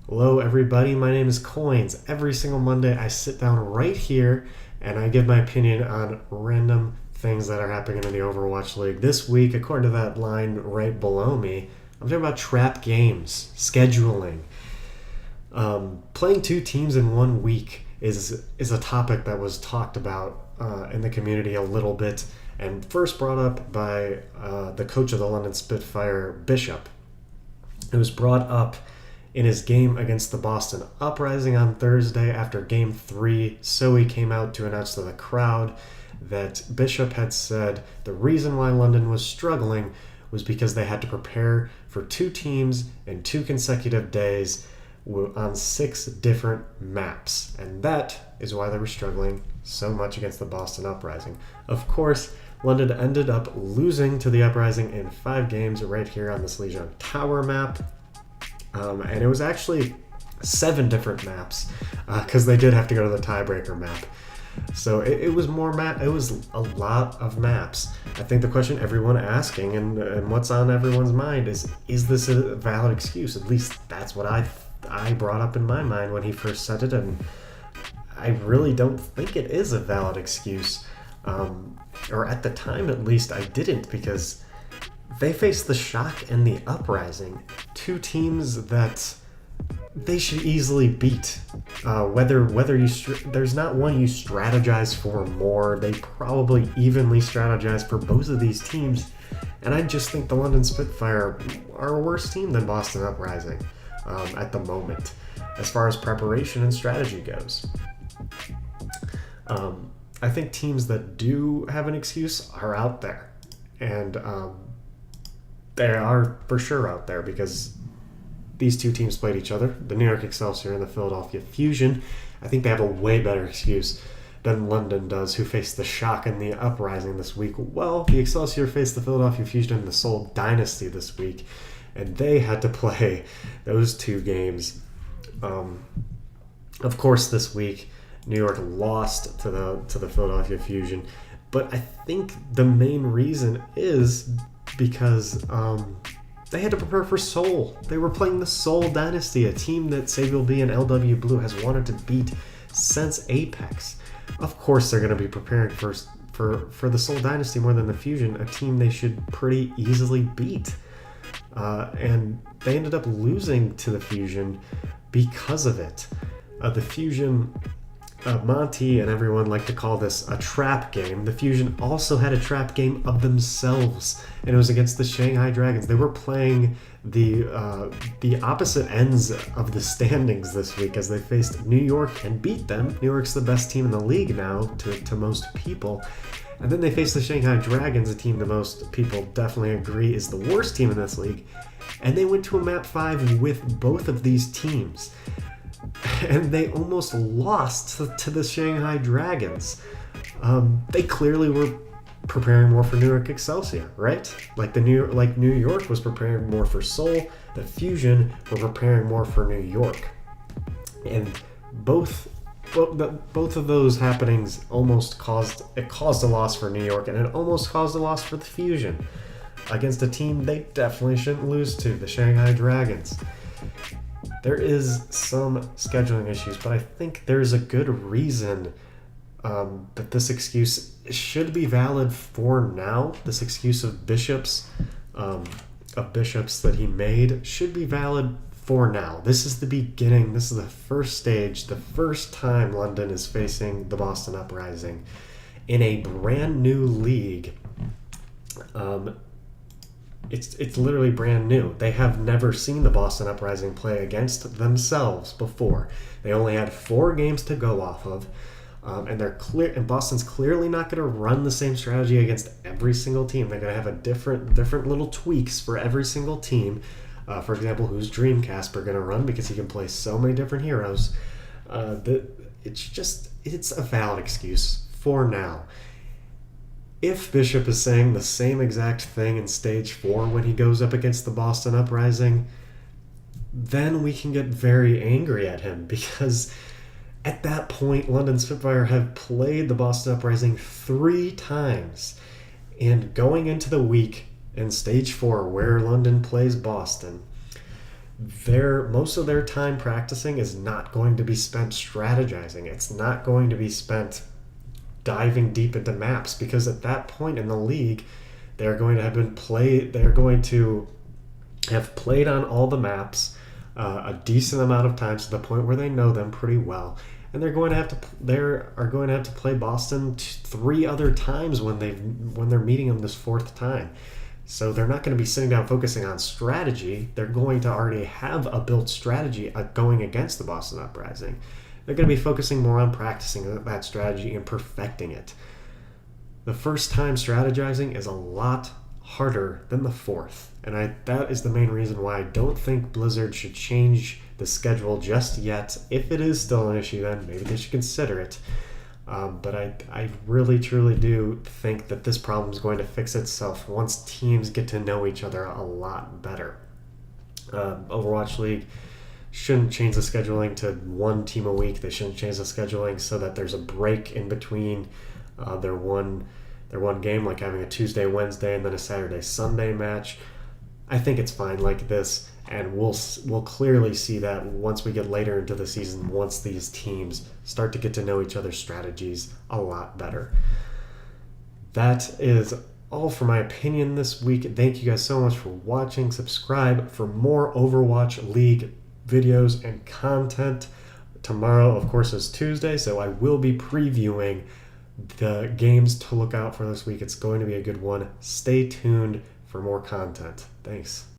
Hello, everybody. My name is Coins. Every single Monday, I sit down right here and I give my opinion on random things that are happening in the Overwatch League. This week, according to that line right below me, I'm talking about trap games, scheduling. Playing two teams in 1 week is a topic that was talked about in the community a little bit and first brought up by the coach of the London Spitfire, Bishop. It was brought up in his game against the Boston Uprising on Thursday after Game 3. Soe came out to announce to the crowd that Bishop had said the reason why London was struggling was because they had to prepare for two teams in 2 consecutive days on 6 different maps. And that is why they were struggling so much against the Boston Uprising. Of course, London ended up losing to the Uprising in 5 games right here on this Legion Tower map. And it was actually 7 different maps because they did have to go to the tiebreaker map. So it was it was a lot of maps. I think the question everyone asking and what's on everyone's mind is this a valid excuse? At least that's what I brought up in my mind when he first said it, and I really don't think it is a valid excuse. Or at the time, at least, I didn't, because they faced the Shock and the Uprising, 2 teams that they should easily beat. There's not one you strategize for more. They probably evenly strategize for both of these teams, and I just think the London Spitfire are a worse team than Boston Uprising at the moment, as far as preparation and strategy goes. I think teams that do have an excuse are out there, and they are for sure out there because these 2 teams played each other, the New York Excelsior and the Philadelphia Fusion. I think they have a way better excuse than London does, who faced the Shock and the Uprising this week. Well, the Excelsior faced the Philadelphia Fusion and the Seoul Dynasty this week, and they had to play those 2 games. Of course, this week, New York lost to the Philadelphia Fusion, but I think the main reason is because they had to prepare for Seoul. They were playing the Seoul Dynasty, a team that Saviel B and LW Blue has wanted to beat since Apex. Of course, they're going to be preparing for the Seoul Dynasty more than the Fusion, a team they should pretty easily beat. And they ended up losing to the Fusion because of it. The Fusion, Monty and everyone like to call this a trap game. The Fusion also had a trap game of themselves, and it was against the Shanghai Dragons. They were playing the opposite ends of the standings this week as they faced New York and beat them. New York's the best team in the league now to most people. And then they faced the Shanghai Dragons, a team that most people definitely agree is the worst team in this league. And they went to a map 5 with both of these teams. And they almost lost to the Shanghai Dragons. They clearly were preparing more for New York Excelsior, right? Like New York was preparing more for Seoul, the Fusion were preparing more for New York, and both of those happenings almost caused a loss for New York, and it almost caused a loss for the Fusion against a team they definitely shouldn't lose to, the Shanghai Dragons. There is some scheduling issues, but I think there's a good reason that this excuse should be valid for now. This excuse of Bishop's that he made should be valid for now. This is the beginning. This is the first stage, the first time London is facing the Boston Uprising in a brand new league. It's literally brand new. They have never seen the Boston Uprising play against themselves before. They only had 4 games to go off of, and they're clear. And Boston's clearly not going to run the same strategy against every single team. They're going to have a different little tweaks for every single team. For example, who's Dreamcasper going to run, because he can play so many different heroes. It's a valid excuse for now. If Bishop is saying the same exact thing in Stage 4 when he goes up against the Boston Uprising, then we can get very angry at him, because at that point, London Spitfire have played the Boston Uprising 3 times. And going into the week in Stage 4, where London plays Boston, most of their time practicing is not going to be spent strategizing. It's not going to be spent diving deep into maps, because at that point in the league, they're going to have played on all the maps a decent amount of times, to the point where they know them pretty well, and they're going to have to play Boston 3 other times when they're meeting them this 4th time. So they're not going to be sitting down focusing on strategy. They're going to already have a built strategy going against the Boston Uprising. They're going to be focusing more on practicing that strategy and perfecting it. The first time strategizing is a lot harder than the 4th. And that is the main reason why I don't think Blizzard should change the schedule just yet. If it is still an issue, then maybe they should consider it. But I really, truly do think that this problem is going to fix itself once teams get to know each other a lot better. Overwatch League shouldn't change the scheduling to 1 team a week. They shouldn't change the scheduling so that there's a break in between their one game, like having a Tuesday, Wednesday, and then a Saturday, Sunday match. I think it's fine like this, and we'll clearly see that once we get later into the season, once these teams start to get to know each other's strategies a lot better. That is all for my opinion this week. Thank you guys so much for watching. Subscribe for more Overwatch League videos and content. Tomorrow, of course, is Tuesday, so I will be previewing the games to look out for this week. It's going to be a good one. Stay tuned for more content. Thanks.